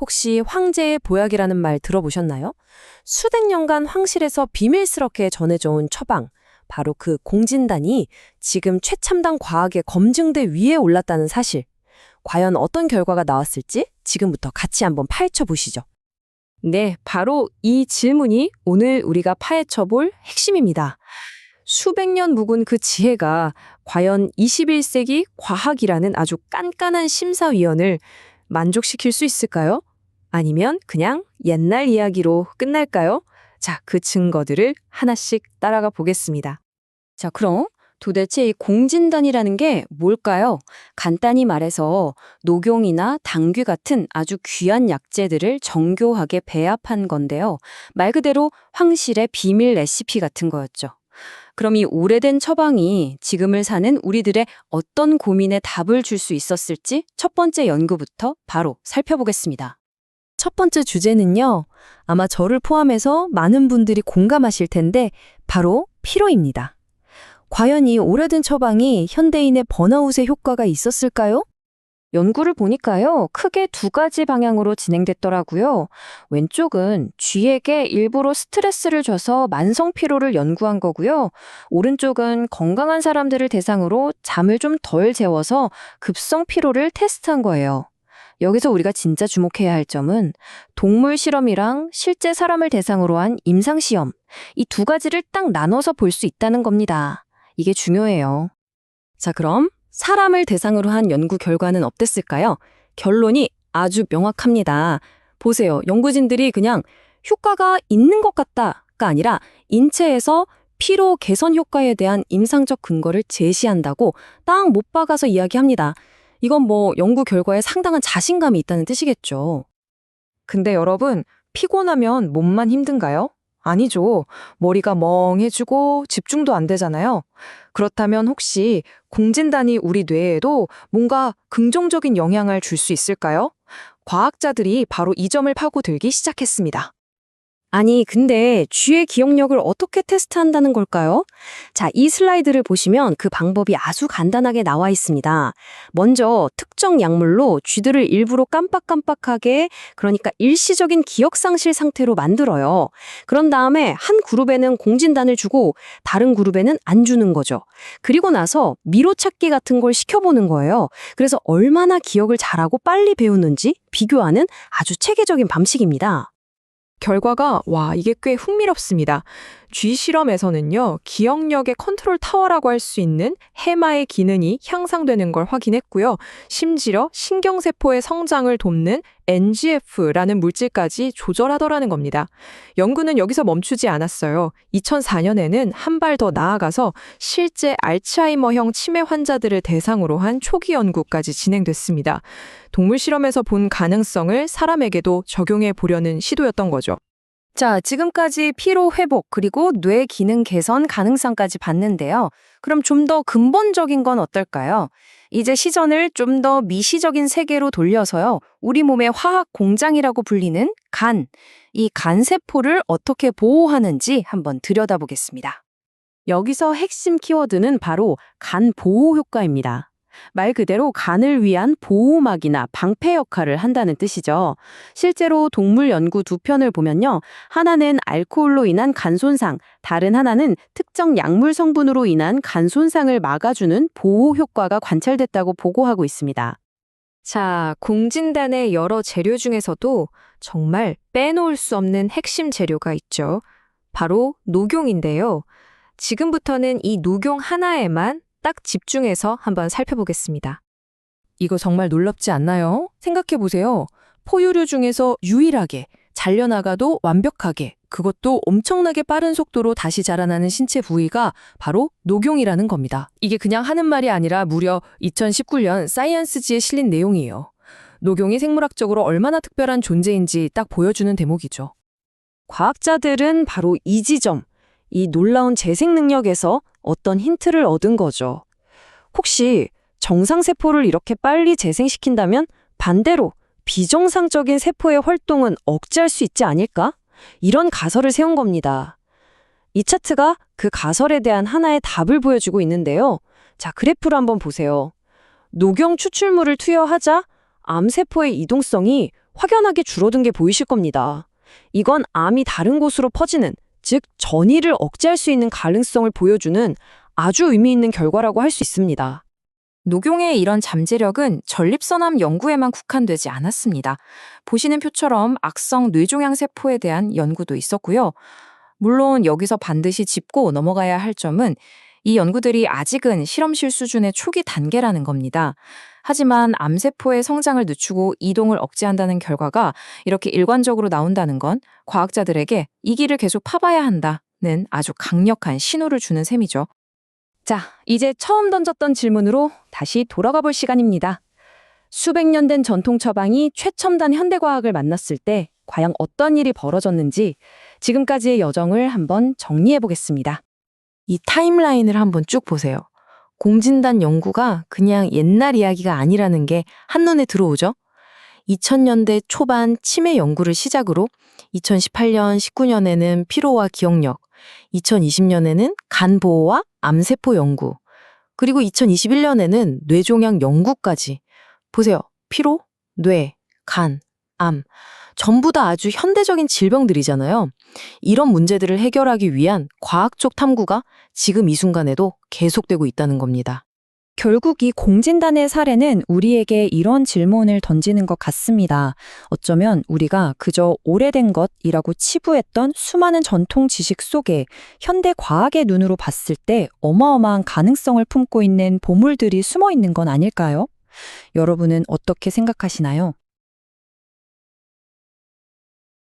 혹시 황제의 보약이라는 말 들어보셨나요? 수백 년간 황실에서 비밀스럽게 전해져 온 처방, 바로 그 공진단이 지금 최첨단 과학의 검증대 위에 올랐다는 사실. 과연 어떤 결과가 나왔을지 지금부터 같이 한번 파헤쳐 보시죠. 네, 바로 이 질문이 오늘 우리가 파헤쳐 볼 핵심입니다. 수백 년 묵은 그 지혜가 과연 21세기 과학이라는 아주 깐깐한 심사위원을 만족시킬 수 있을까요? 아니면 그냥 옛날 이야기로 끝날까요? 자, 그 증거들을 하나씩 따라가 보겠습니다. 자, 그럼 도대체 이 공진단이라는 게 뭘까요? 간단히 말해서 녹용이나 당귀 같은 아주 귀한 약재들을 정교하게 배합한 건데요. 말 그대로 황실의 비밀 레시피 같은 거였죠. 그럼 이 오래된 처방이 지금을 사는 우리들의 어떤 고민에 답을 줄 수 있었을지 첫 번째 연구부터 바로 살펴보겠습니다. 첫 번째 주제는요, 아마 저를 포함해서 많은 분들이 공감하실 텐데 바로 피로입니다. 과연 이 오래된 처방이 현대인의 번아웃에 효과가 있었을까요? 연구를 보니까요, 크게 두 가지 방향으로 진행됐더라고요. 왼쪽은 쥐에게 일부러 스트레스를 줘서 만성 피로를 연구한 거고요. 오른쪽은 건강한 사람들을 대상으로 잠을 좀 덜 재워서 급성 피로를 테스트한 거예요. 여기서 우리가 진짜 주목해야 할 점은 동물 실험이랑 실제 사람을 대상으로 한 임상 시험, 이 두 가지를 딱 나눠서 볼 수 있다는 겁니다. 이게 중요해요. 자, 그럼 사람을 대상으로 한 연구 결과는 어땠을까요? 결론이 아주 명확합니다. 보세요. 연구진들이 그냥 효과가 있는 것 같다가 아니라 인체에서 피로 개선 효과에 대한 임상적 근거를 제시한다고 딱 못 박아서 이야기합니다. 이건 뭐 연구 결과에 상당한 자신감이 있다는 뜻이겠죠. 근데 여러분, 피곤하면 몸만 힘든가요? 아니죠. 머리가 멍해지고 집중도 안 되잖아요. 그렇다면 혹시 공진단이 우리 뇌에도 뭔가 긍정적인 영향을 줄 수 있을까요? 과학자들이 바로 이 점을 파고들기 시작했습니다. 아니, 근데 쥐의 기억력을 어떻게 테스트한다는 걸까요? 자, 이 슬라이드를 보시면 그 방법이 아주 간단하게 나와 있습니다. 먼저 특정 약물로 쥐들을 일부러 깜빡깜빡하게, 그러니까 일시적인 기억 상실 상태로 만들어요. 그런 다음에 한 그룹에는 공진단을 주고 다른 그룹에는 안 주는 거죠. 그리고 나서 미로찾기 같은 걸 시켜보는 거예요. 그래서 얼마나 기억을 잘하고 빨리 배우는지 비교하는 아주 체계적인 방식입니다. 결과가 이게 꽤 흥미롭습니다. 쥐 실험에서는요, 기억력의 컨트롤 타워라고 할 수 있는 해마의 기능이 향상되는 걸 확인했고요. 심지어 신경세포의 성장을 돕는 NGF라는 물질까지 조절하더라는 겁니다. 연구는 여기서 멈추지 않았어요. 2004년에는 한 발 더 나아가서 실제 알츠하이머형 치매 환자들을 대상으로 한 초기 연구까지 진행됐습니다. 동물 실험에서 본 가능성을 사람에게도 적용해 보려는 시도였던 거죠. 자, 지금까지 피로 회복 그리고 뇌 기능 개선 가능성까지 봤는데요. 그럼 좀 더 근본적인 건 어떨까요? 이제 시선을 좀 더 미시적인 세계로 돌려서요. 우리 몸의 화학 공장이라고 불리는 간, 이 간세포를 어떻게 보호하는지 한번 들여다보겠습니다. 여기서 핵심 키워드는 바로 간 보호 효과입니다. 말 그대로 간을 위한 보호막이나 방패 역할을 한다는 뜻이죠. 실제로 동물 연구 두 편을 보면요. 하나는 알코올로 인한 간 손상, 다른 하나는 특정 약물 성분으로 인한 간 손상을 막아주는 보호 효과가 관찰됐다고 보고하고 있습니다. 자, 공진단의 여러 재료 중에서도 정말 빼놓을 수 없는 핵심 재료가 있죠. 바로 녹용인데요. 지금부터는 이 녹용 하나에만 딱 집중해서 한번 살펴보겠습니다. 이거 정말 놀랍지 않나요? 생각해보세요. 포유류 중에서 유일하게 잘려나가도 완벽하게, 그것도 엄청나게 빠른 속도로 다시 자라나는 신체 부위가 바로 녹용이라는 겁니다. 이게 그냥 하는 말이 아니라 무려 2019년 사이언스지에 실린 내용이에요. 녹용이 생물학적으로 얼마나 특별한 존재인지 딱 보여주는 대목이죠. 과학자들은 바로 이 지점, 이 놀라운 재생 능력에서 어떤 힌트를 얻은 거죠. 혹시 정상세포를 이렇게 빨리 재생시킨다면 반대로 비정상적인 세포의 활동은 억제할 수 있지 않을까? 이런 가설을 세운 겁니다. 이 차트가 그 가설에 대한 하나의 답을 보여주고 있는데요. 자, 그래프를 한번 보세요. 녹용 추출물을 투여하자 암세포의 이동성이 확연하게 줄어든 게 보이실 겁니다. 이건 암이 다른 곳으로 퍼지는, 즉 전이를 억제할 수 있는 가능성을 보여주는 아주 의미 있는 결과라고 할 수 있습니다. 녹용의 이런 잠재력은 전립선암 연구에만 국한되지 않았습니다. 보시는 표처럼 악성 뇌종양 세포에 대한 연구도 있었고요. 물론 여기서 반드시 짚고 넘어가야 할 점은 이 연구들이 아직은 실험실 수준의 초기 단계라는 겁니다. 하지만 암세포의 성장을 늦추고 이동을 억제한다는 결과가 이렇게 일관적으로 나온다는 건 과학자들에게 이 길을 계속 파봐야 한다는 아주 강력한 신호를 주는 셈이죠. 자, 이제 처음 던졌던 질문으로 다시 돌아가 볼 시간입니다. 수백 년 된 전통 처방이 최첨단 현대과학을 만났을 때 과연 어떤 일이 벌어졌는지 지금까지의 여정을 한번 정리해 보겠습니다. 이 타임라인을 한번 쭉 보세요. 공진단 연구가 그냥 옛날 이야기가 아니라는 게 한눈에 들어오죠? 2000년대 초반 치매 연구를 시작으로 2018년, 19년에는 피로와 기억력, 2020년에는 간 보호와 암세포 연구, 그리고 2021년에는 뇌종양 연구까지. 보세요. 피로, 뇌, 간, 암. 전부 다 아주 현대적인 질병들이잖아요. 이런 문제들을 해결하기 위한 과학적 탐구가 지금 이 순간에도 계속되고 있다는 겁니다. 결국 이 공진단의 사례는 우리에게 이런 질문을 던지는 것 같습니다. 어쩌면 우리가 그저 오래된 것이라고 치부했던 수많은 전통 지식 속에 현대 과학의 눈으로 봤을 때 어마어마한 가능성을 품고 있는 보물들이 숨어 있는 건 아닐까요? 여러분은 어떻게 생각하시나요?